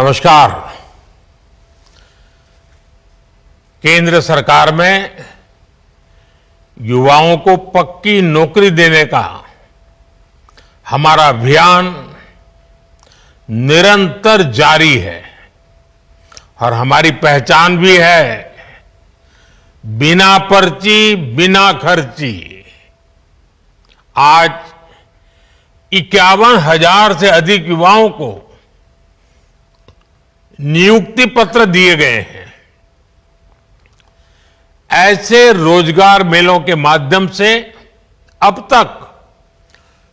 नमस्कार। केंद्र सरकार में युवाओं को पक्की नौकरी देने का हमारा अभियान निरंतर जारी है और हमारी पहचान भी है बिना पर्ची बिना खर्ची। आज 51,000 से अधिक युवाओं को नियुक्ति पत्र दिए गए हैं। ऐसे रोजगार मेलों के माध्यम से अब तक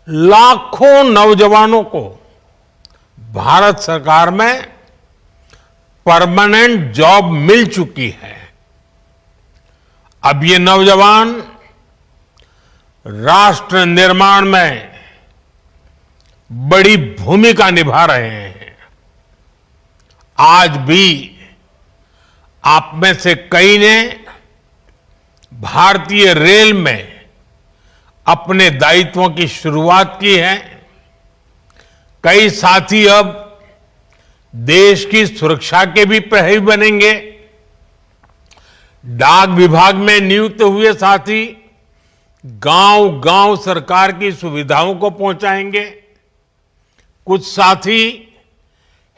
लाखों नौजवानों को भारत सरकार में परमानेंट जॉब मिल चुकी है। अब ये नौजवान राष्ट्र निर्माण में बड़ी भूमिका निभा रहे हैं। आज भी आप में से कई ने भारतीय रेल में अपने दायित्वों की शुरुआत की है। कई साथी अब देश की सुरक्षा के भी प्रहरी बनेंगे। डाक विभाग में नियुक्त हुए साथी गांव-गांव सरकार की सुविधाओं को पहुंचाएंगे। कुछ साथी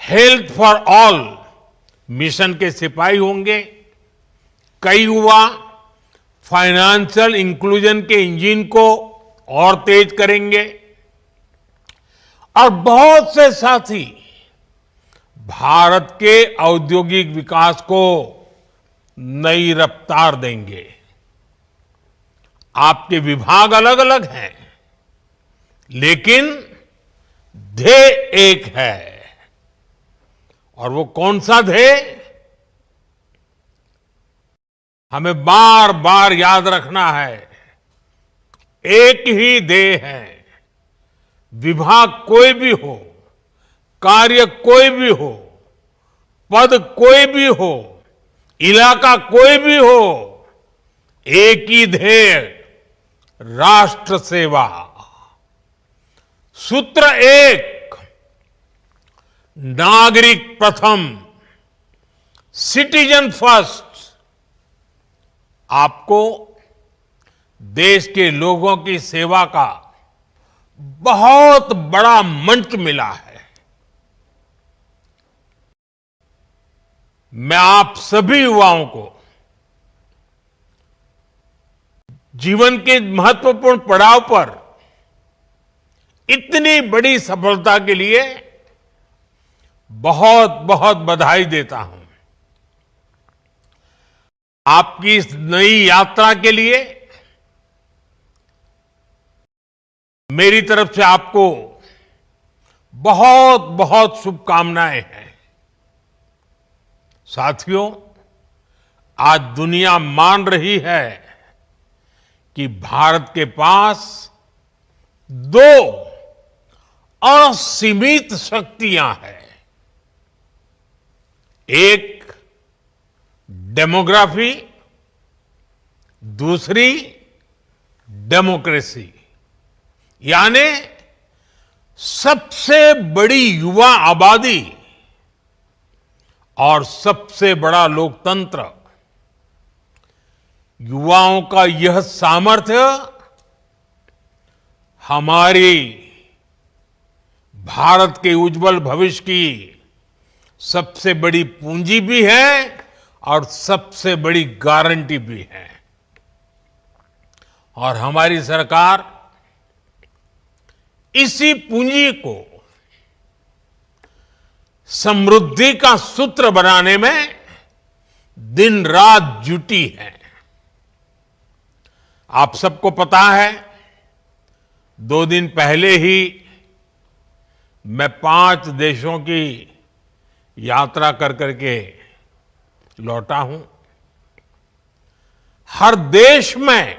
हेल्थ फॉर ऑल मिशन के सिपाही होंगे। कई युवा फाइनेंशियल इंक्लूजन के इंजन को और तेज करेंगे और बहुत से साथी भारत के औद्योगिक विकास को नई रफ्तार देंगे। आपके विभाग अलग अलग हैं, लेकिन ध्येय एक है। और वो कौन सा ध्येय? हमें बार बार याद रखना है, एक ही ध्येय है। विभाग कोई भी हो, कार्य कोई भी हो, पद कोई भी हो, इलाका कोई भी हो, एक ही ध्येय, राष्ट्र सेवा। सूत्र एक, नागरिक प्रथम, सिटीजन फर्स्ट। आपको देश के लोगों की सेवा का बहुत बड़ा मंच मिला है। मैं आप सभी युवाओं को जीवन के महत्वपूर्ण पड़ाव पर इतनी बड़ी सफलता के लिए बहुत बहुत बधाई देता हूं। आपकी इस नई यात्रा के लिए मेरी तरफ से आपको बहुत बहुत शुभकामनाएं हैं। साथियों, आज दुनिया मान रही है कि भारत के पास दो असीमित शक्तियां हैं। एक डेमोग्राफी, दूसरी डेमोक्रेसी, यानी सबसे बड़ी युवा आबादी और सबसे बड़ा लोकतंत्र। युवाओं का यह सामर्थ्य हमारी भारत के उज्जवल भविष्य की सबसे बड़ी पूंजी भी है और सबसे बड़ी गारंटी भी है। और हमारी सरकार इसी पूंजी को समृद्धि का सूत्र बनाने में दिन रात जुटी है। आप सबको पता है, 2 दिन पहले ही मैं 5 देशों की यात्रा कर करके लौटा हूं। हर देश में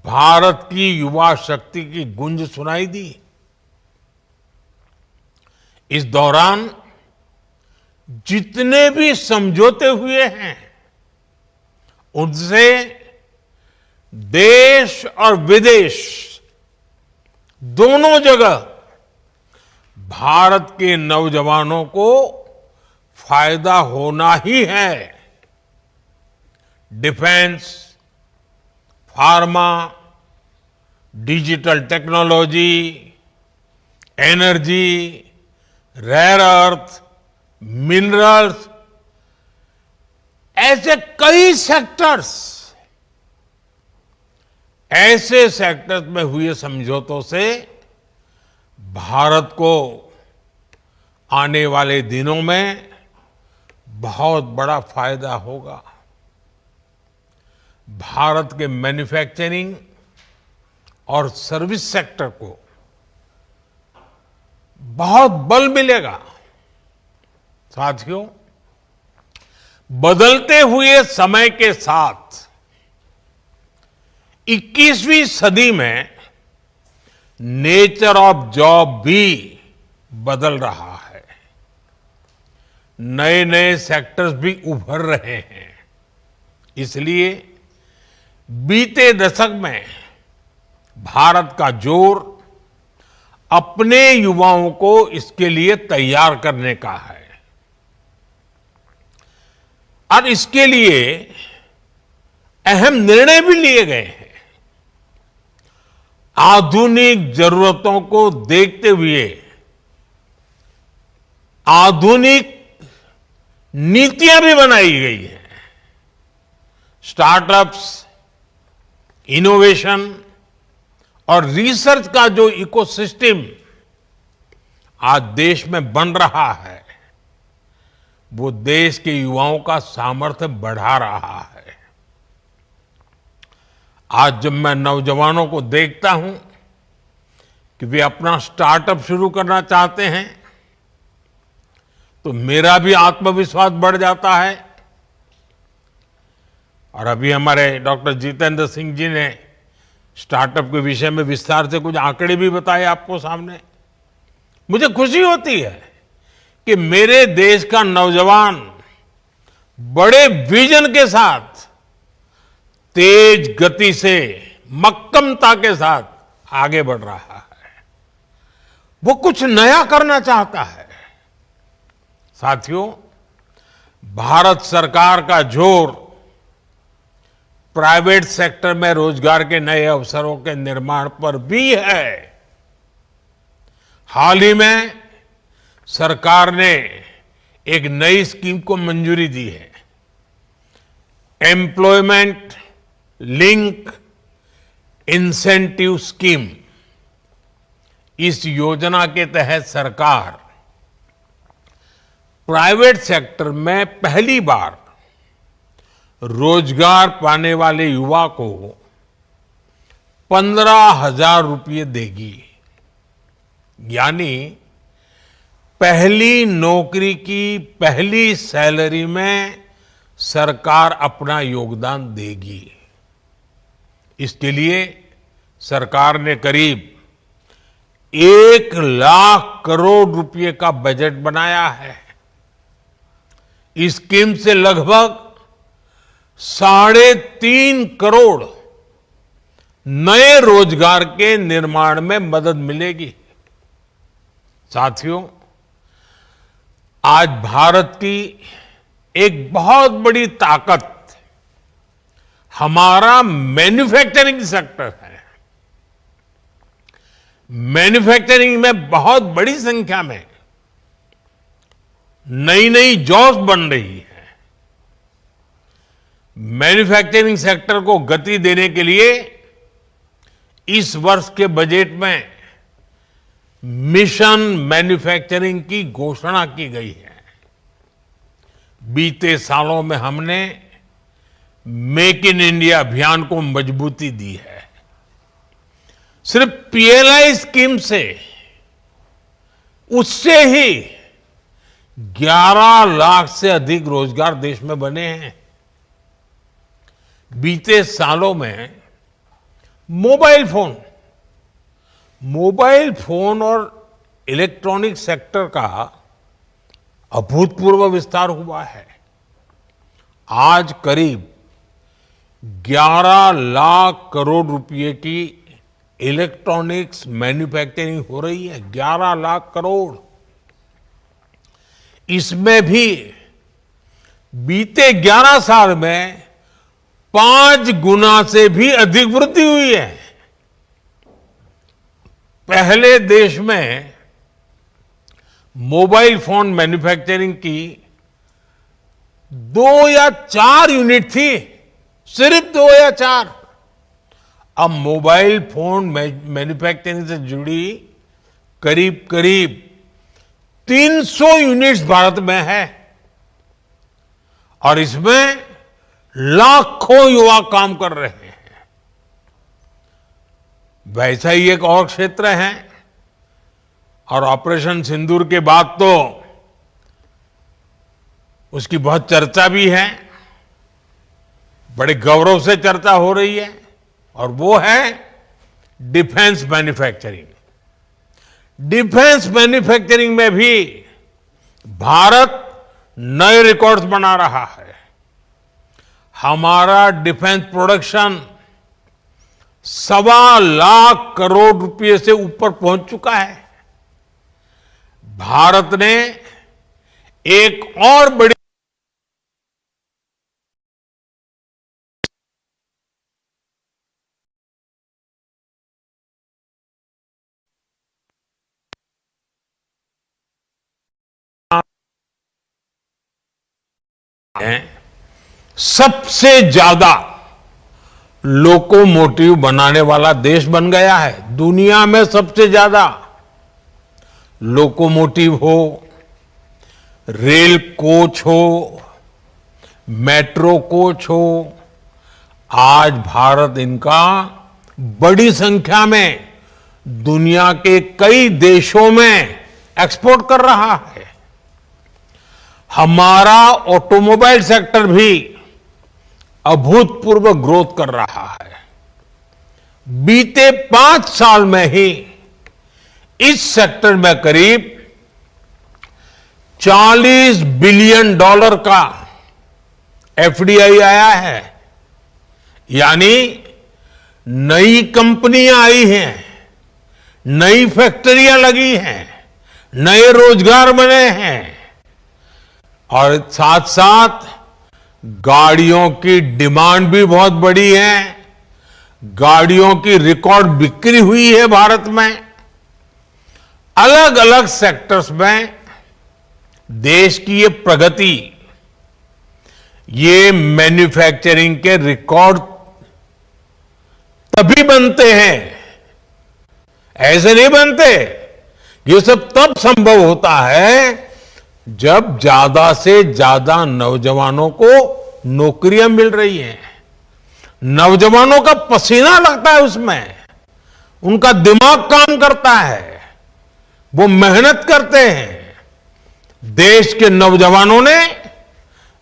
भारत की युवा शक्ति की गूंज सुनाई दी। इस दौरान जितने भी समझौते हुए हैं, उनसे देश और विदेश दोनों जगह भारत के नौजवानों को फायदा होना ही है। Defence, pharma, digital technology, energy, rare earth, minerals, ऐसे कई सेक्टर्स में हुए समझौतों से भारत को आने वाले दिनों में बहुत बड़ा फायदा होगा। भारत के मैन्युफैक्चरिंग और सर्विस सेक्टर को बहुत बल मिलेगा। साथियों, बदलते हुए समय के साथ 21वीं सदी में नेचर ऑफ जॉब भी बदल रहा है। नए नए सेक्टर्स भी उभर रहे हैं। इसलिए बीते दशक में भारत का जोर अपने युवाओं को इसके लिए तैयार करने का है और इसके लिए अहम निर्णय भी लिए गए हैं। आधुनिक जरूरतों को देखते हुए आधुनिक नीतियां भी बनाई गई हैं। स्टार्टअप्स, इनोवेशन और रिसर्च का जो इकोसिस्टम आज देश में बन रहा है, वो देश के युवाओं का सामर्थ्य बढ़ा रहा है। आज जब मैं नौजवानों को देखता हूं कि वे अपना स्टार्टअप शुरू करना चाहते हैं, तो मेरा भी आत्मविश्वास बढ़ जाता है। और अभी हमारे डॉक्टर जितेंद्र सिंह जी ने स्टार्टअप के विषय में विस्तार से कुछ आंकड़े भी बताए आपको सामने। मुझे खुशी होती है कि मेरे देश का नौजवान बड़े विजन के साथ, तेज गति से, मक्कमता के साथ आगे बढ़ रहा है। वो कुछ नया करना चाहता है। साथियों, भारत सरकार का जोर प्राइवेट सेक्टर में रोजगार के नए अवसरों के निर्माण पर भी है। हाल ही में सरकार ने एक नई स्कीम को मंजूरी दी है, एम्प्लॉयमेंट लिंक इंसेंटिव स्कीम। इस योजना के तहत सरकार प्राइवेट सेक्टर में पहली बार रोजगार पाने वाले युवा को 15,000 रुपये देगी। यानी पहली नौकरी की पहली सैलरी में सरकार अपना योगदान देगी। इसके लिए सरकार ने करीब 1 लाख करोड़ रुपए का बजट बनाया है। इस स्कीम से लगभग 3.5 करोड़ नए रोजगार के निर्माण में मदद मिलेगी। साथियों, आज भारत की एक बहुत बड़ी ताकत हमारा मैन्युफैक्चरिंग सेक्टर है। मैन्युफैक्चरिंग में बहुत बड़ी संख्या में नई नई जॉब्स बन रही है। मैन्युफैक्चरिंग सेक्टर को गति देने के लिए इस वर्ष के बजट में मिशन मैन्युफैक्चरिंग की घोषणा की गई है। बीते सालों में हमने मेक इन इंडिया अभियान को मजबूती दी है। सिर्फ पीएलआई स्कीम से उससे ही 11 लाख से अधिक रोजगार देश में बने हैं। बीते सालों में मोबाइल फोन और इलेक्ट्रॉनिक सेक्टर का अभूतपूर्व विस्तार हुआ है। आज करीब 11 लाख करोड़ रुपए की इलेक्ट्रॉनिक्स मैन्युफैक्चरिंग हो रही है, 11 लाख करोड़। इसमें भी बीते 11 साल में 5 गुना से भी अधिक वृद्धि हुई है। पहले देश में मोबाइल फोन मैन्युफैक्चरिंग की 2 या 4 यूनिट थी, सिर्फ 2 या 4। अब मोबाइल फोन मैन्युफैक्चरिंग से जुड़ी करीब करीब 300 यूनिट्स भारत में है और इसमें लाखों युवा काम कर रहे हैं। वैसा ही एक और क्षेत्र है और ऑपरेशन सिंदूर के बाद तो उसकी बहुत चर्चा भी है, बड़े गौरव से चर्चा हो रही है, और वो है डिफेंस मैन्युफैक्चरिंग। डिफेंस मैन्युफैक्चरिंग में भी भारत नए रिकॉर्ड्स बना रहा है। हमारा डिफेंस प्रोडक्शन 1.25 लाख करोड़ रुपए से ऊपर पहुंच चुका है। भारत ने एक और बड़ी सबसे ज्यादा लोकोमोटिव बनाने वाला देश बन गया है। दुनिया में सबसे ज्यादा लोकोमोटिव हो, रेल कोच हो, मेट्रो कोच हो, आज भारत इनका बड़ी संख्या में दुनिया के कई देशों में एक्सपोर्ट कर रहा है। हमारा ऑटोमोबाइल सेक्टर भी अभूतपूर्व ग्रोथ कर रहा है। बीते 5 साल में ही इस सेक्टर में करीब $40 बिलियन का एफडीआई आया है, यानी नई कंपनियां आई हैं, नई फैक्ट्रियां लगी हैं, नए रोजगार बने हैं और साथ साथ गाड़ियों की डिमांड भी बहुत बढ़ी है। गाड़ियों की रिकॉर्ड बिक्री हुई है भारत में। अलग अलग सेक्टर्स में देश की ये प्रगति, ये मैन्युफैक्चरिंग के रिकॉर्ड तभी बनते हैं, ऐसे नहीं बनते। ये सब तब संभव होता है जब ज्यादा से ज्यादा नौजवानों को नौकरियां मिल रही हैं, नौजवानों का पसीना लगता है उसमें, उनका दिमाग काम करता है, वो मेहनत करते हैं। देश के नौजवानों ने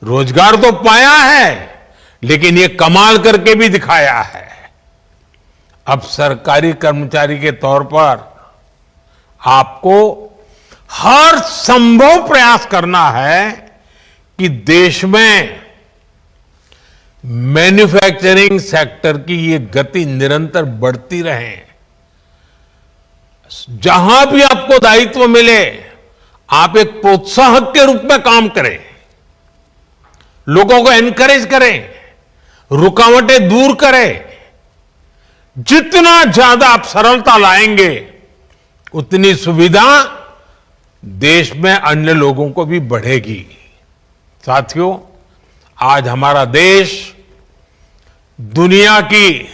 रोजगार तो पाया है, लेकिन ये कमाल करके भी दिखाया है। अब सरकारी कर्मचारी के तौर पर आपको हर संभव प्रयास करना है कि देश में मैन्युफैक्चरिंग सेक्टर की ये गति निरंतर बढ़ती रहे। जहां भी आपको दायित्व मिले, आप एक प्रोत्साहक के रूप में काम करें, लोगों को एनकरेज करें, रुकावटें दूर करें। जितना ज्यादा आप सरलता लाएंगे, उतनी सुविधा देश में अन्य लोगों को भी बढ़ेगी। साथियों, आज हमारा देश दुनिया की,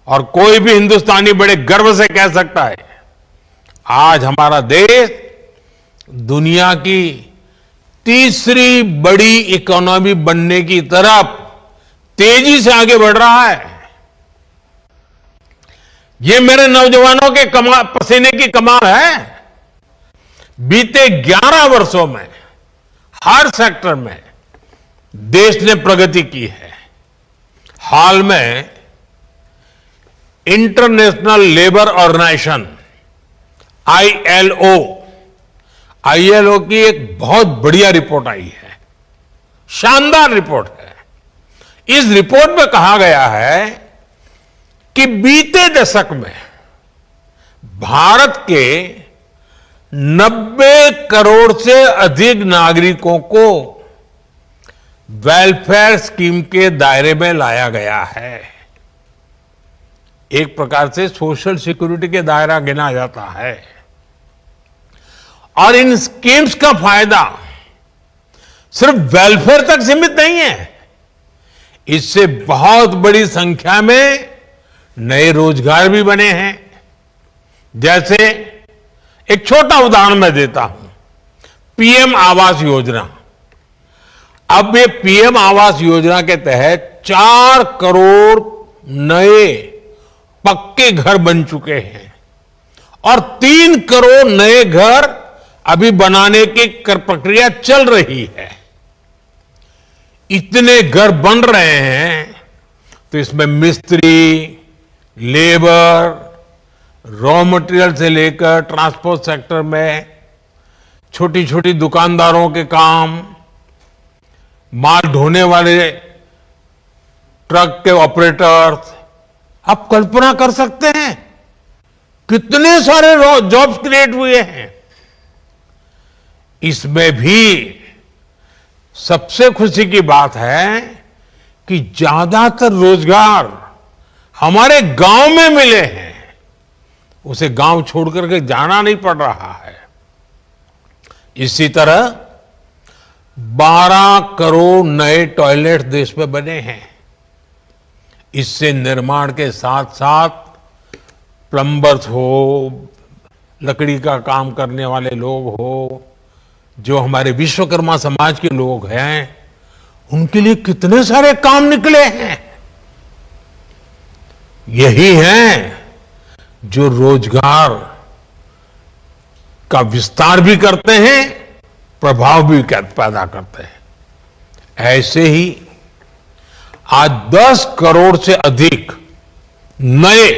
और कोई भी हिंदुस्तानी बड़े गर्व से कह सकता है, आज हमारा देश दुनिया की तीसरी बड़ी इकोनॉमी बनने की तरफ तेजी से आगे बढ़ रहा है। ये मेरे नौजवानों के पसीने की कमाल है। बीते 11 वर्षों में हर सेक्टर में देश ने प्रगति की है। हाल में इंटरनेशनल लेबर ऑर्गेनाइजेशन आईएलओ की एक बहुत बढ़िया रिपोर्ट आई है, शानदार रिपोर्ट है। इस रिपोर्ट में कहा गया है कि बीते दशक में भारत के 90 करोड़ से अधिक नागरिकों को वेलफेयर स्कीम के दायरे में लाया गया है। एक प्रकार से सोशल सिक्योरिटी के दायरा गिना जाता है। और इन स्कीम्स का फायदा सिर्फ वेलफेयर तक सीमित नहीं है। इससे बहुत बड़ी संख्या में नए रोजगार भी बने हैं। जैसे एक छोटा उदाहरण मैं देता हूं, पीएम आवास योजना। अब ये पीएम आवास योजना के तहत 4 करोड़ नए पक्के घर बन चुके हैं और 3 करोड़ नए घर अभी बनाने की प्रक्रिया चल रही है। इतने घर बन रहे हैं तो इसमें मिस्त्री, लेबर, रॉ मटेरियल से लेकर ट्रांसपोर्ट सेक्टर में छोटी छोटी दुकानदारों के काम, माल ढोने वाले ट्रक के ऑपरेटर्स, आप कल्पना कर सकते हैं कितने सारे जॉब्स क्रिएट हुए हैं। इसमें भी सबसे खुशी की बात है कि ज्यादातर रोजगार हमारे गांव में मिले हैं। उसे गांव छोड़ करके जाना नहीं पड़ रहा है। इसी तरह 12 करोड़ नए टॉयलेट देश में बने हैं। इससे निर्माण के साथ साथ प्लम्बर्स हो, लकड़ी का काम करने वाले लोग हो, जो हमारे विश्वकर्मा समाज के लोग हैं, उनके लिए कितने सारे काम निकले हैं। यही हैं जो रोजगार का विस्तार भी करते हैं, प्रभाव भी पैदा करते हैं। ऐसे ही आज 10 करोड़ से अधिक नए,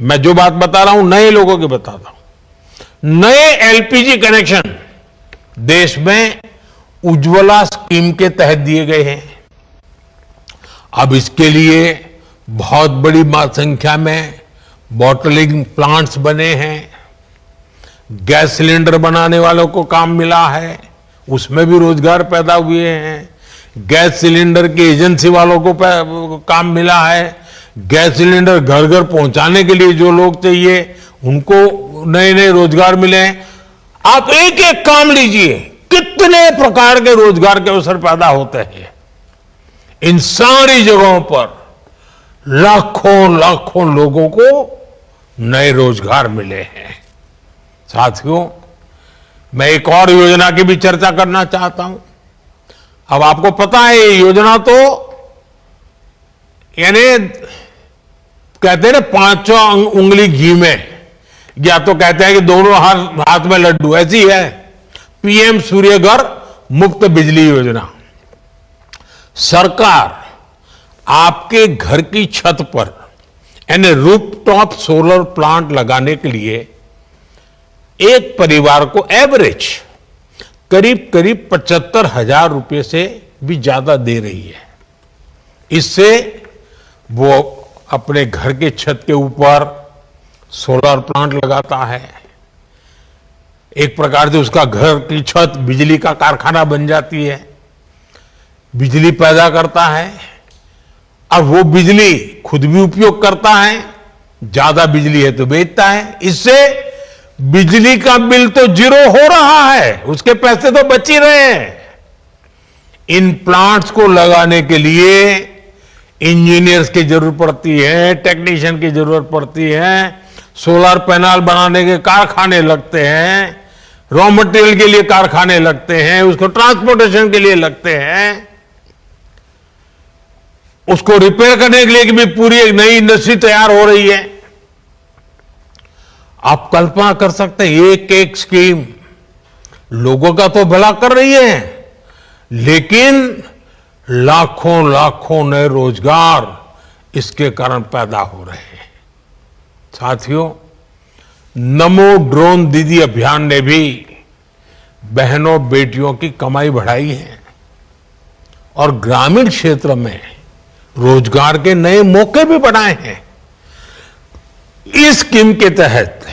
मैं जो बात बता रहा हूं नए लोगों की बताता हूं, नए एलपीजी कनेक्शन देश में उज्ज्वला स्कीम के तहत दिए गए हैं। अब इसके लिए बहुत बड़ी संख्या में बॉटलिंग प्लांट्स बने हैं। गैस सिलेंडर बनाने वालों को काम मिला है, उसमें भी रोजगार पैदा हुए हैं। गैस सिलेंडर की एजेंसी वालों को काम मिला है। गैस सिलेंडर घर घर पहुंचाने के लिए जो लोग चाहिए उनको नए नए रोजगार मिले हैं। आप एक एक काम लीजिए, कितने प्रकार के रोजगार के अवसर पैदा होते हैं। इन सारी जगहों पर लाखों लाखों लोगों को नए रोजगार मिले हैं। साथियों, मैं एक और योजना की भी चर्चा करना चाहता हूं। अब आपको पता है ये योजना तो यानी कहते हैं ना 5 उंगली घी में, या तो कहते हैं कि दोनों हाथ में लड्डू, ऐसी है पीएम सूर्यघर मुफ्त बिजली योजना। सरकार आपके घर की छत पर यानी रूफटॉप सोलर प्लांट लगाने के लिए एक परिवार को एवरेज करीब करीब 75,000 रुपए से भी ज्यादा दे रही है। इससे वो अपने घर के छत के ऊपर सोलर प्लांट लगाता है। एक प्रकार से उसका घर की छत बिजली का कारखाना बन जाती है, बिजली पैदा करता है और वो बिजली खुद भी उपयोग करता है, ज्यादा बिजली है तो बेचता है। इससे बिजली का बिल तो जीरो हो रहा है, उसके पैसे तो बच ही रहे हैं। इन प्लांट्स को लगाने के लिए इंजीनियर्स की जरूरत पड़ती है, टेक्नीशियन की जरूरत पड़ती है, सोलर पैनल बनाने के कारखाने लगते हैं, रॉ मटेरियल के लिए कारखाने लगते हैं, उसको ट्रांसपोर्टेशन के लिए लगते हैं, उसको रिपेयर करने के लिए भी पूरी एक नई इंडस्ट्री तैयार हो रही है। आप कल्पना कर सकते हैं एक एक स्कीम लोगों का तो भला कर रही है, लेकिन लाखों लाखों नए रोजगार इसके कारण पैदा हो रहे हैं। साथियों, नमो ड्रोन दीदी अभियान ने भी बहनों बेटियों की कमाई बढ़ाई है और ग्रामीण क्षेत्र में रोजगार के नए मौके भी बनाए हैं। इस स्कीम के तहत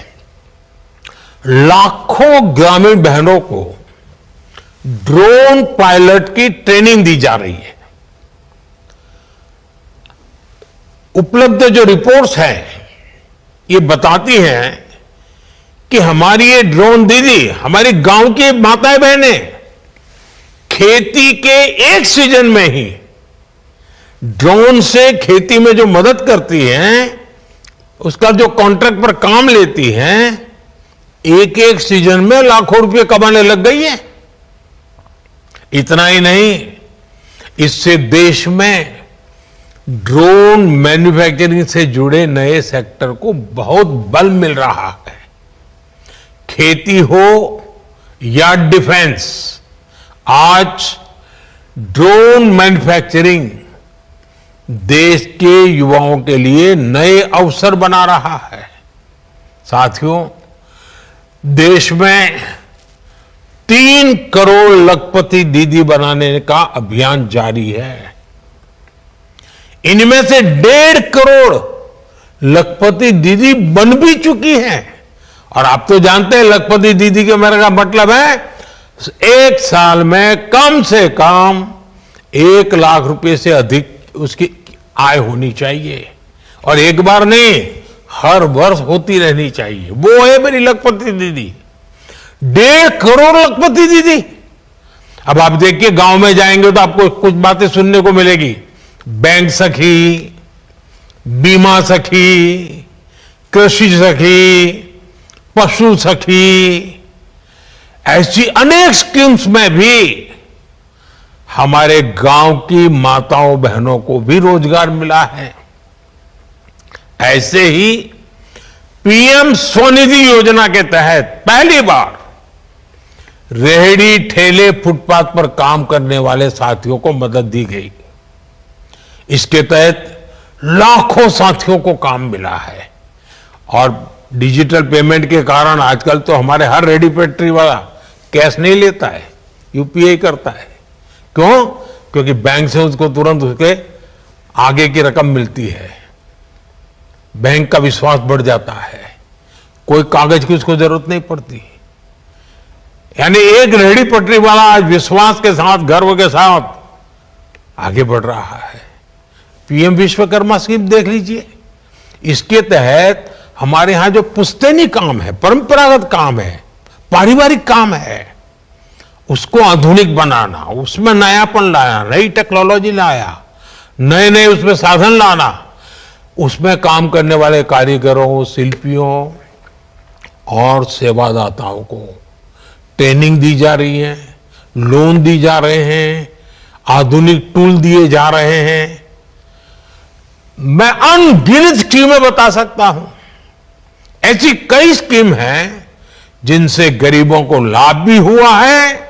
लाखों ग्रामीण बहनों को ड्रोन पायलट की ट्रेनिंग दी जा रही है। उपलब्ध जो रिपोर्ट्स हैं ये बताती हैं कि हमारी ये ड्रोन दीदी, हमारी गांव की माताएं बहनें खेती के एक सीजन में ही ड्रोन से खेती में जो मदद करती हैं, उसका जो कॉन्ट्रैक्ट पर काम लेती हैं, एक एक सीजन में लाखों रुपए कमाने लग गई है। इतना ही नहीं, इससे देश में ड्रोन मैन्युफैक्चरिंग से जुड़े नए सेक्टर को बहुत बल मिल रहा है। खेती हो या डिफेंस, आज ड्रोन मैन्युफैक्चरिंग देश के युवाओं के लिए नए अवसर बना रहा है। साथियों, देश में 3 करोड़ लखपति दीदी बनाने का अभियान जारी है। इनमें से 1.5 करोड़ लखपति दीदी बन भी चुकी हैं। और आप तो जानते हैं लखपति दीदी के मेरा मतलब है एक साल में कम से कम 1 लाख रुपए से अधिक उसकी आय होनी चाहिए, और एक बार नहीं, हर वर्ष होती रहनी चाहिए। वो है मेरी लखपति दीदी, 1.5 करोड़ लखपति दीदी। अब आप देखिए, गांव में जाएंगे तो आपको कुछ बातें सुनने को मिलेगी। बैंक सखी, बीमा सखी, कृषि सखी, पशु सखी, ऐसी अनेक स्कीम्स में भी हमारे गांव की माताओं बहनों को भी रोजगार मिला है। ऐसे ही पीएम स्वनिधि योजना के तहत पहली बार रेहड़ी ठेले फुटपाथ पर काम करने वाले साथियों को मदद दी गई। इसके तहत लाखों साथियों को काम मिला है। और डिजिटल पेमेंट के कारण आजकल तो हमारे हर रेहड़ी पटरी वाला कैश नहीं लेता है, यूपीआई करता है। क्यों? क्योंकि बैंक से उसको तुरंत उसके आगे की रकम मिलती है, बैंक का विश्वास बढ़ जाता है, कोई कागज की उसको जरूरत नहीं पड़ती। यानी एक रेहड़ी पटरी वाला आज विश्वास के साथ, गर्व के साथ आगे बढ़ रहा है। पीएम विश्वकर्मा स्कीम देख लीजिए, इसके तहत हमारे यहां जो पुश्तैनी काम है, परंपरागत काम है, पारिवारिक काम है, उसको आधुनिक बनाना, उसमें नयापन लाया, नई टेक्नोलॉजी लाया, नए नए उसमें साधन लाना, उसमें काम करने वाले कारीगरों, शिल्पियों और सेवादाताओं को ट्रेनिंग दी जा रही है, लोन दी जा रहे हैं, आधुनिक टूल दिए जा रहे हैं। मैं अनगिनत स्कीमें बता सकता हूं। ऐसी कई स्कीम हैं जिनसे गरीबों को लाभ भी हुआ है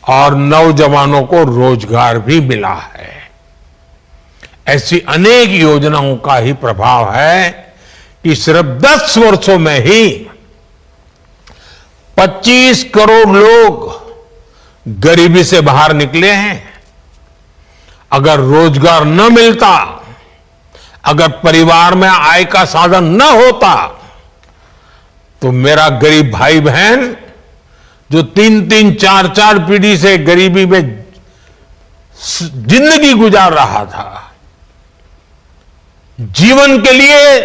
और नौजवानों को रोजगार भी मिला है। ऐसी अनेक योजनाओं का ही प्रभाव है कि सिर्फ 10 वर्षों में ही 25 करोड़ लोग गरीबी से बाहर निकले हैं। अगर रोजगार न मिलता, अगर परिवार में आय का साधन न होता, तो मेरा गरीब भाई बहन जो 3-3, 4-4 पीढ़ी से गरीबी में जिंदगी गुजार रहा था, जीवन के लिए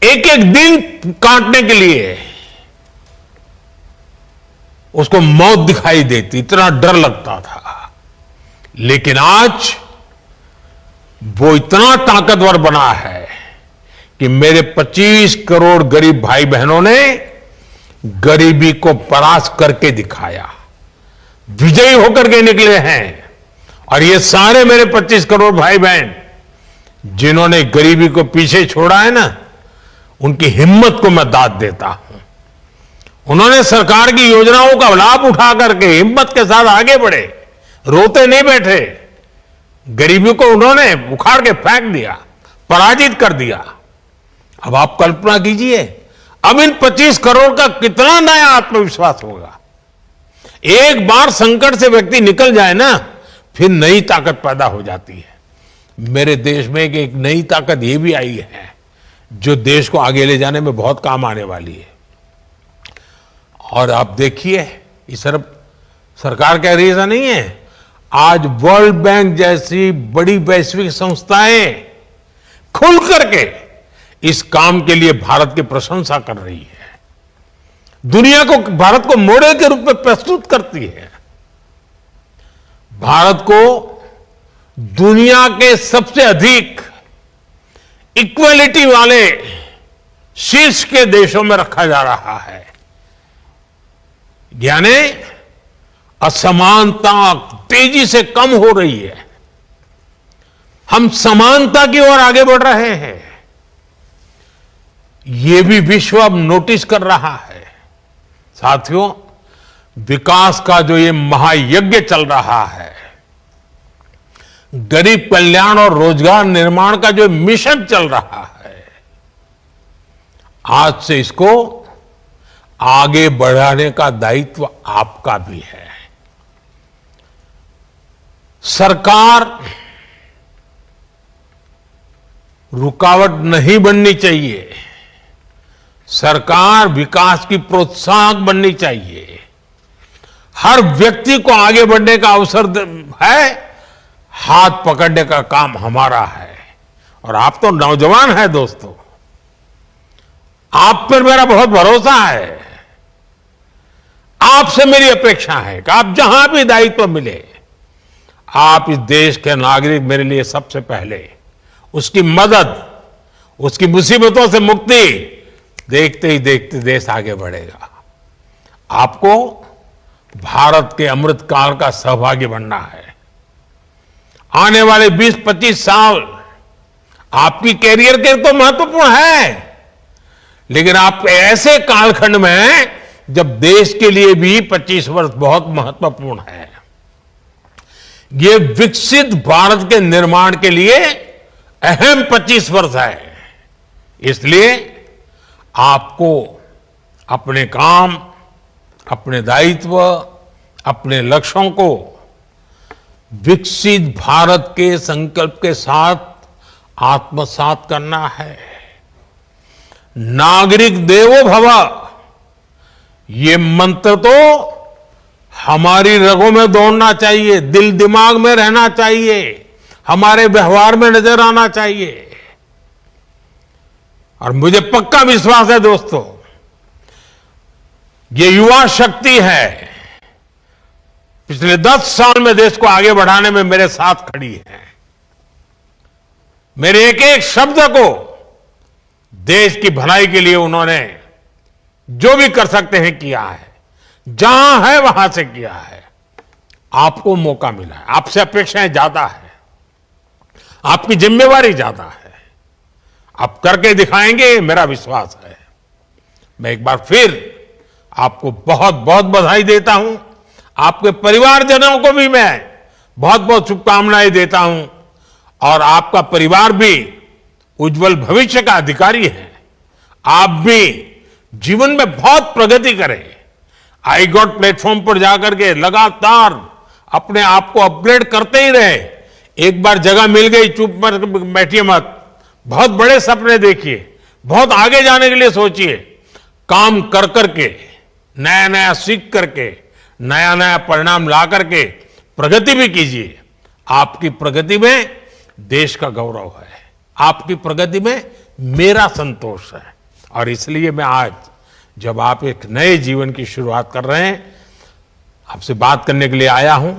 एक एक दिन काटने के लिए उसको मौत दिखाई देती, इतना डर लगता था। लेकिन आज वो इतना ताकतवर बना है कि मेरे 25 करोड़ गरीब भाई बहनों ने गरीबी को परास्त करके दिखाया, विजयी होकर के निकले हैं। और ये सारे मेरे 25 करोड़ भाई बहन जिन्होंने गरीबी को पीछे छोड़ा है ना, उनकी हिम्मत को मैं दाद देता हूं। उन्होंने सरकार की योजनाओं का लाभ उठा करके हिम्मत के साथ आगे बढ़े, रोते नहीं बैठे। गरीबी को उन्होंने उखाड़ के फेंक दिया, पराजित कर दिया। अब आप कल्पना कीजिए, अब इन 25 करोड़ का कितना नया आत्मविश्वास होगा। एक बार संकट से व्यक्ति निकल जाए ना, फिर नई ताकत पैदा हो जाती है। मेरे देश में एक नई ताकत ये भी आई है, जो देश को आगे ले जाने में बहुत काम आने वाली है। और आप देखिए, ये सिर्फ सरकार कह रही है ऐसा नहीं है, आज वर्ल्ड बैंक जैसी बड़ी वैश्विक संस्थाएं खुल करके इस काम के लिए भारत की प्रशंसा कर रही है, दुनिया को, भारत को मॉडल के रूप में प्रस्तुत करती है। भारत को दुनिया के सबसे अधिक इक्वलिटी वाले शीर्ष के देशों में रखा जा रहा है, यानी असमानता तेजी से कम हो रही है, हम समानता की ओर आगे बढ़ रहे हैं। यह भी विश्व अब नोटिस कर रहा है। साथियों, विकास का जो ये महायज्ञ चल रहा है, गरीब कल्याण और रोजगार निर्माण का जो मिशन चल रहा है, आज से इसको आगे बढ़ाने का दायित्व आपका भी है। सरकार रुकावट नहीं बननी चाहिए, सरकार विकास की प्रोत्साहक बननी चाहिए। हर व्यक्ति को आगे बढ़ने का अवसर है, हाथ पकड़ने का काम हमारा है। और आप तो नौजवान हैं दोस्तों, आप पर मेरा बहुत भरोसा है। आपसे मेरी अपेक्षा है कि आप जहां भी दायित्व मिले, आप इस देश के नागरिक मेरे लिए सबसे पहले उसकी मदद, उसकी मुसीबतों से मुक्ति देखते ही देखते देश आगे बढ़ेगा। आपको भारत के अमृत काल का सहभागी बनना है। आने वाले 20-25 साल आपकी कैरियर के तो महत्वपूर्ण है, लेकिन आप ऐसे कालखंड में हैं जब देश के लिए भी 25 वर्ष बहुत महत्वपूर्ण है। ये विकसित भारत के निर्माण के लिए अहम 25 वर्ष है। इसलिए आपको अपने काम, अपने दायित्व, अपने लक्ष्यों को विकसित भारत के संकल्प के साथ आत्मसात करना है। नागरिक देवो भव, ये मंत्र तो हमारी रगों में दौड़ना चाहिए, दिल दिमाग में रहना चाहिए, हमारे व्यवहार में नजर आना चाहिए। और मुझे पक्का विश्वास है दोस्तों, ये युवा शक्ति है, पिछले 10 साल में देश को आगे बढ़ाने में मेरे साथ खड़ी है। मेरे एक एक शब्द को देश की भलाई के लिए उन्होंने जो भी कर सकते हैं किया है, जहां है वहां से किया है। आपको मौका मिला है, आपसे अपेक्षाएं ज्यादा है, आपकी जिम्मेवारी ज्यादा है, आप करके दिखाएंगे, मेरा विश्वास है। मैं एक बार फिर आपको बहुत बहुत बधाई देता हूं। आपके परिवारजनों को भी मैं बहुत बहुत शुभकामनाएं देता हूं। और आपका परिवार भी उज्जवल भविष्य का अधिकारी है। आप भी जीवन में बहुत प्रगति करें। आई गॉट प्लेटफॉर्म पर जाकर के लगातार अपने आप को अपग्रेड करते ही रहे। एक बार जगह मिल गई, चुप मत बैठिए मत, बहुत बड़े सपने देखिए, बहुत आगे जाने के लिए सोचिए। काम कर करके, नया नया सीख करके, नया नया परिणाम ला करके प्रगति भी कीजिए। आपकी प्रगति में देश का गौरव है, आपकी प्रगति में मेरा संतोष है। और इसलिए मैं आज, जब आप एक नए जीवन की शुरुआत कर रहे हैं, आपसे बात करने के लिए आया हूं,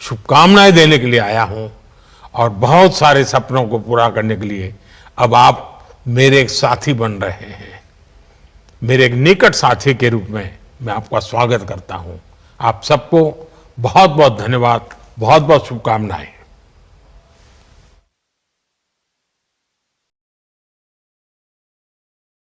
शुभकामनाएं देने के लिए आया हूं, और बहुत सारे सपनों को पूरा करने के लिए अब आप मेरे एक साथी बन रहे हैं। मेरे एक निकट साथी के रूप में मैं आपका स्वागत करता हूं। आप सबको बहुत बहुत धन्यवाद, बहुत बहुत शुभकामनाएं।